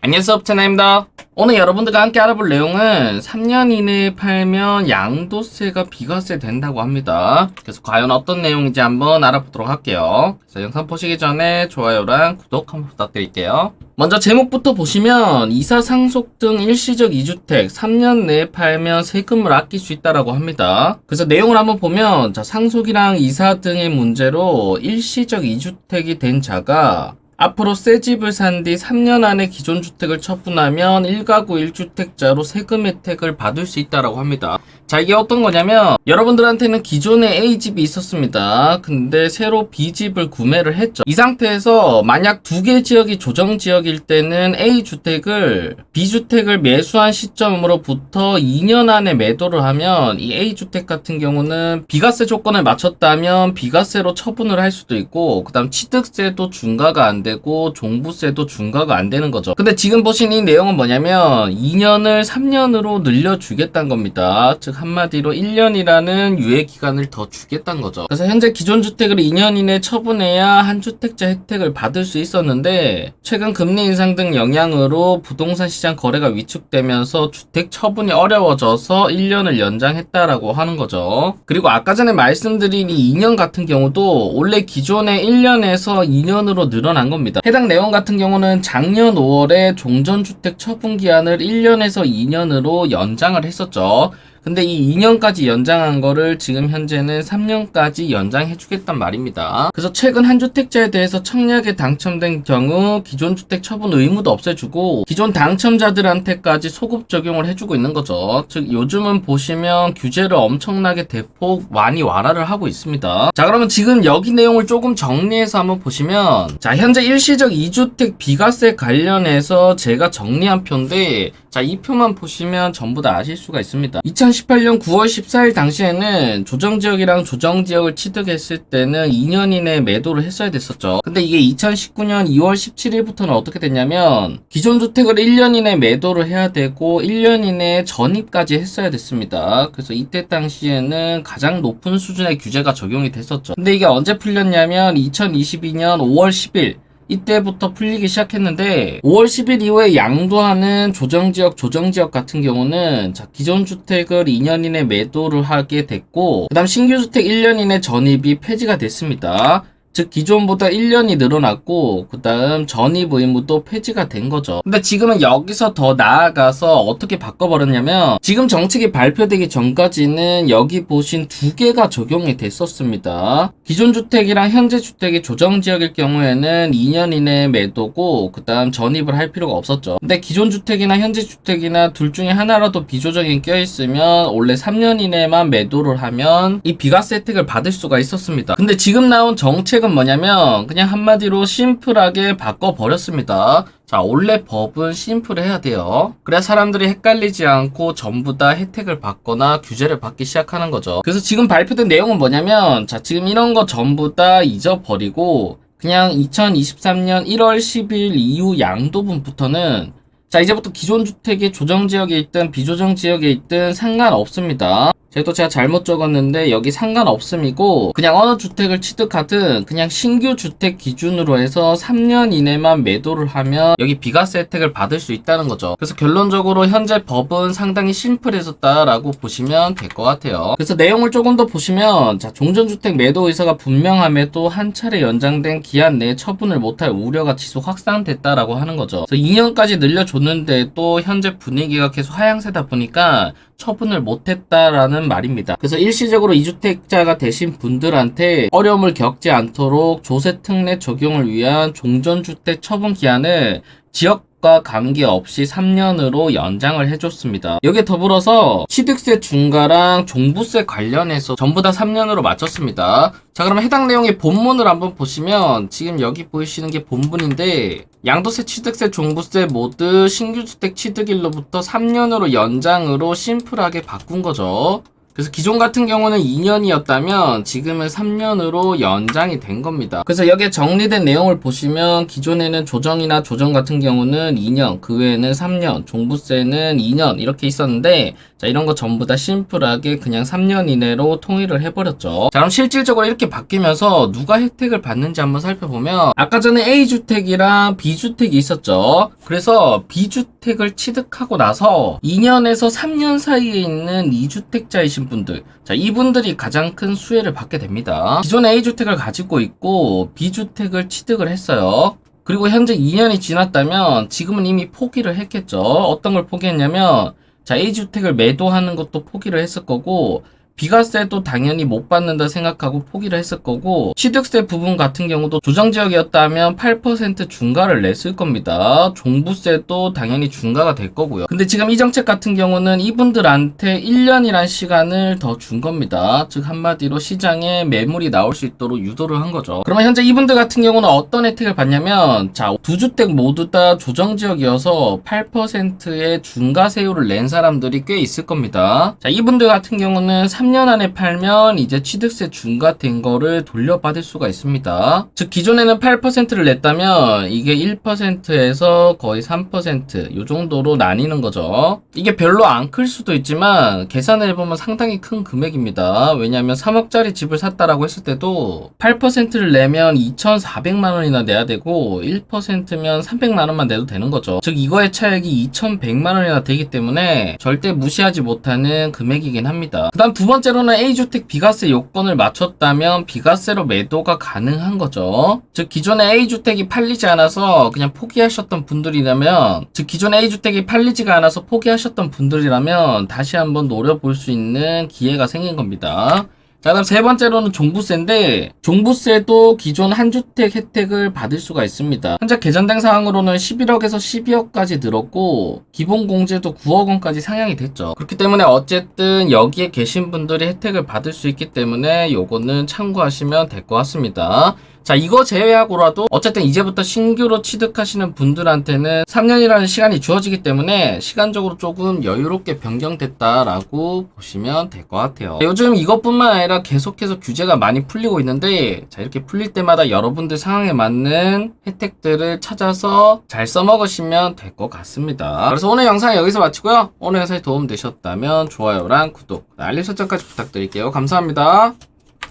안녕하세요, 업체나입니다. 오늘 여러분들과 함께 알아볼 내용은 3년 이내에 팔면 양도세가 비과세 된다고 합니다. 그래서 과연 어떤 내용인지 한번 알아보도록 할게요. 그래서 영상 보시기 전에 좋아요랑 구독 한번 부탁드릴게요. 먼저 제목부터 보시면 이사 상속 등 일시적 2주택 3년 내에 팔면 세금을 아낄 수 있다라고 합니다. 그래서 내용을 한번 보면 상속이랑 이사 등의 문제로 일시적 2주택이 된 자가 앞으로 새 집을 산 뒤 3년 안에 기존 주택을 처분하면 1가구 1주택자로 세금 혜택을 받을 수 있다라고 합니다. 자, 이게 어떤 거냐면 여러분들한테는 기존에 A집이 있었습니다. 근데 새로 B집을 구매를 했죠. 이 상태에서 만약 두 개 지역이 조정지역일 때는 A주택을 B주택을 매수한 시점으로부터 2년 안에 매도를 하면 이 A주택 같은 경우는 비과세 조건을 맞췄다면 비과세로 처분을 할 수도 있고, 그 다음 취득세도 중과가 안 되고 종부세도 중과가 안 되는 거죠. 근데 지금 보신 이 내용은 뭐냐면 2년을 3년으로 늘려주겠다는 겁니다. 즉 한마디로 1년이라는 유예 기간을 더 주겠다는 거죠. 그래서 현재 기존 주택을 2년 이내 처분해야 한 주택자 혜택을 받을 수 있었는데, 최근 금리 인상 등 영향으로 부동산 시장 거래가 위축되면서 주택 처분이 어려워져서 1년을 연장했다라고 하는 거죠. 그리고 아까 전에 말씀드린 이 2년 같은 경우도 원래 기존의 1년에서 2년으로 늘어난 겁니다. 해당 내용 같은 경우는 작년 5월에 종전주택 처분 기한을 1년에서 2년으로 연장을 했었죠. 근데 이 2년까지 연장한 거를 지금 현재는 3년까지 연장해주겠단 말입니다. 그래서 최근 한 주택자에 대해서 청약에 당첨된 경우 기존 주택 처분 의무도 없애주고 기존 당첨자들한테까지 소급 적용을 해주고 있는 거죠. 즉 요즘은 보시면 규제를 엄청나게 대폭 많이 완화를 하고 있습니다. 자, 그러면 지금 여기 내용을 조금 정리해서 한번 보시면, 자, 현재 일시적 2주택 비과세 관련해서 제가 정리한 표인데, 자, 이 표만 보시면 전부 다 아실 수가 있습니다. 2018년 9월 14일 당시에는 조정지역이랑 조정지역을 취득했을 때는 2년 이내에 매도를 했어야 됐었죠. 근데 이게 2019년 2월 17일부터는 어떻게 됐냐면 기존 주택을 1년 이내에 매도를 해야 되고 1년 이내에 전입까지 했어야 됐습니다. 그래서 이때 당시에는 가장 높은 수준의 규제가 적용이 됐었죠. 근데 이게 언제 풀렸냐면 2022년 5월 10일 이때부터 풀리기 시작했는데, 5월 10일 이후에 양도하는 조정지역 같은 경우는 기존 주택을 2년 이내 매도를 하게 됐고, 그 다음 신규 주택 1년 이내 전입이 폐지가 됐습니다. 즉 기존보다 1년이 늘어났고, 그 다음 전입 의무도 폐지가 된 거죠. 근데 지금은 여기서 더 나아가서 어떻게 바꿔버렸냐면, 지금 정책이 발표되기 전까지는 여기 보신 두 개가 적용이 됐었습니다. 기존 주택이랑 현재 주택이 조정지역일 경우에는 2년 이내에 매도고, 그 다음 전입을 할 필요가 없었죠. 근데 기존 주택이나 현재 주택이나 둘 중에 하나라도 비조정이 껴있으면 원래 3년 이내만 매도를 하면 이 비과세 혜택을 받을 수가 있었습니다. 근데 지금 나온 정책은 뭐냐면 그냥 한마디로 심플하게 바꿔버렸습니다. 자, 원래 법은 심플해야 돼요. 그래야 사람들이 헷갈리지 않고 전부 다 혜택을 받거나 규제를 받기 시작하는 거죠. 그래서 지금 발표된 내용은 뭐냐면, 자, 지금 이런 거 전부 다 잊어버리고 그냥 2023년 1월 10일 이후 양도분부터는, 자, 이제부터 기존 주택이 조정지역에 있든 비조정지역에 있든 상관없습니다. 제가 잘못 적었는데 여기 상관없음이고, 그냥 어느 주택을 취득하든 그냥 신규 주택 기준으로 해서 3년 이내만 매도를 하면 여기 비과세 혜택을 받을 수 있다는 거죠. 그래서 결론적으로 현재 법은 상당히 심플해졌다라고 보시면 될 것 같아요. 그래서 내용을 조금 더 보시면, 자, 종전주택 매도 의사가 분명함에도 한 차례 연장된 기한 내에 처분을 못할 우려가 지속 확산됐다라고 하는 거죠. 그래서 2년까지 늘려줬는데도 현재 분위기가 계속 하향세다 보니까 처분을 못했다라는 말입니다. 그래서 일시적으로 2주택자가 되신 분들한테 어려움을 겪지 않도록 조세 특례 적용을 위한 종전주택 처분 기한을 지역과 관계없이 3년으로 연장을 해줬습니다. 여기에 더불어서 취득세 중과랑 종부세 관련해서 전부 다 3년으로 맞췄습니다. 자, 그러면 해당 내용의 본문을 한번 보시면, 지금 여기 보이시는 게 본문인데, 양도세, 취득세, 종부세 모두 신규주택 취득일로부터 3년으로 연장으로 심플하게 바꾼 거죠. 그래서 기존 같은 경우는 2년이었다면 지금은 3년으로 연장이 된 겁니다. 그래서 여기에 정리된 내용을 보시면 기존에는 조정이나 조정 같은 경우는 2년, 그 외에는 3년, 종부세는 2년 이렇게 있었는데 자, 이런 거 전부 다 심플하게 그냥 3년 이내로 통일을 해버렸죠. 자, 그럼 실질적으로 이렇게 바뀌면서 누가 혜택을 받는지 한번 살펴보면 아까 전에 A주택이랑 B주택이 있었죠. 그래서 B주택을 취득하고 나서 2년에서 3년 사이에 있는 2주택자이신 분들, 자, 이분들이 가장 큰 수혜를 받게 됩니다. 기존에 A주택을 가지고 있고 B주택을 취득을 했어요. 그리고 현재 2년이 지났다면 지금은 이미 포기를 했겠죠. 어떤 걸 포기했냐면 자, A주택을 매도하는 것도 포기를 했을 거고 비과세도 당연히 못 받는다 생각하고 포기를 했을 거고 취득세 부분 같은 경우도 조정지역이었다면 8% 중과를 냈을 겁니다. 종부세도 당연히 중과가 될 거고요. 근데 지금 이 정책 같은 경우는 이분들한테 1년이란 시간을 더 준 겁니다. 즉 한마디로 시장에 매물이 나올 수 있도록 유도를 한 거죠. 그러면 현재 이분들 같은 경우는 어떤 혜택을 받냐면 자, 두 주택 모두 다 조정지역이어서 8%의 중과세율을 낸 사람들이 꽤 있을 겁니다. 자, 이분들 같은 경우는 3년 안에 팔면 이제 취득세 중과된 거를 돌려받을 수가 있습니다. 즉 기존에는 8%를 냈다면 이게 1%에서 거의 3% 요 정도로 나뉘는 거죠. 이게 별로 안 클 수도 있지만 계산을 해보면 상당히 큰 금액입니다. 왜냐하면 3억짜리 집을 샀다라고 했을 때도 8%를 내면 2,400만 원이나 내야 되고 1%면 300만 원만 내도 되는 거죠. 즉 이거의 차액이 2,100만 원이나 되기 때문에 절대 무시하지 못하는 금액이긴 합니다. 그 다음 두 번째로는 A주택 비과세 요건을 맞췄다면 비과세로 매도가 가능한 거죠. 즉 기존에 A주택이 팔리지 않아서 그냥 포기하셨던 분들이라면 즉 기존에 A주택이 팔리지가 않아서 포기하셨던 분들이라면 다시 한번 노려볼 수 있는 기회가 생긴 겁니다. 자, 그다음 세 번째로는 종부세인데 종부세도 기존 한주택 혜택을 받을 수가 있습니다. 현재 개정된 사항으로는 11억에서 12억까지 늘었고 기본공제도 9억 원까지 상향이 됐죠. 그렇기 때문에 어쨌든 여기에 계신 분들이 혜택을 받을 수 있기 때문에 요거는 참고하시면 될 것 같습니다. 자, 이거 제외하고라도 어쨌든 이제부터 신규로 취득하시는 분들한테는 3년이라는 시간이 주어지기 때문에 시간적으로 조금 여유롭게 변경됐다라고 보시면 될 것 같아요. 요즘 이것뿐만 아니라 계속해서 규제가 많이 풀리고 있는데 자, 이렇게 풀릴 때마다 여러분들 상황에 맞는 혜택들을 찾아서 잘 써먹으시면 될 것 같습니다. 그래서 오늘 영상 여기서 마치고요. 오늘 영상이 도움되셨다면 좋아요랑 구독, 알림 설정까지 부탁드릴게요. 감사합니다.